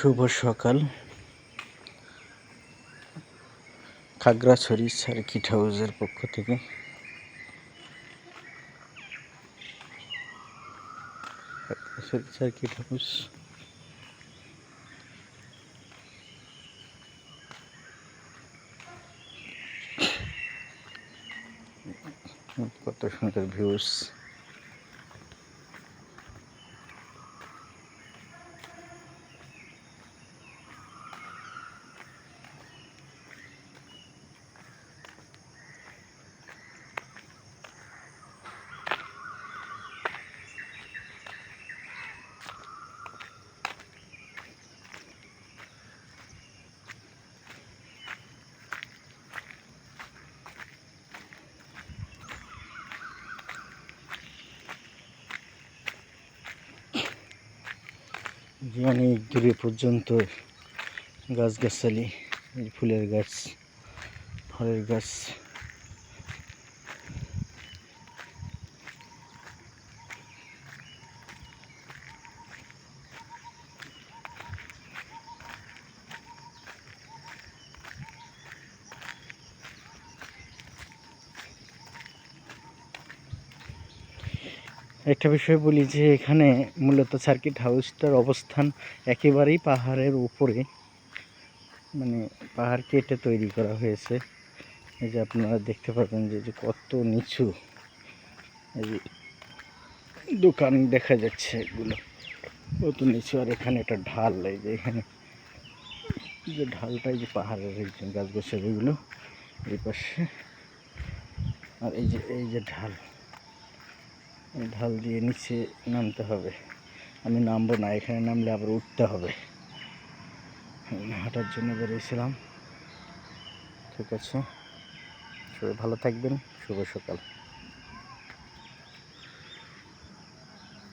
শুভ সকাল। খাগড়াছড়ি সার্কিট হাউসের পক্ষ থেকে সার্কিট হাউস কত সুন্দর ভিউস। অনেক দূরে পর্যন্ত গাছগাছালি, ফুলের গাছ, ফলের গাছ। একটা বিষয় বলি যে এখানে মূলত সার্কিট হাউসটার অবস্থান একেবারেই পাহাড়ের উপরে, মানে পাহাড় কেটে তৈরি করা হয়েছে। এই যে আপনারা দেখতে পাবেন যে কত নিচু, এই যে দোকান দেখা যাচ্ছে, এগুলো কত নিচু। আর এখানে একটা ঢাল, এই যে এখানে যে ঢালটা, এই যে পাহাড়ের এই যে গাছগাছালিগুলো এই পাশে, আর এই যে ঢাল, এই ঢাল দিয়ে নিচে নামতে হবে। আমি নামবো না, এখানে নামলে আবার উঠতে হবে। হাঁটার জন্য বেরিয়েছিলাম। ঠিক আছে, সবাই ভালো থাকবেন। শুভ সকাল।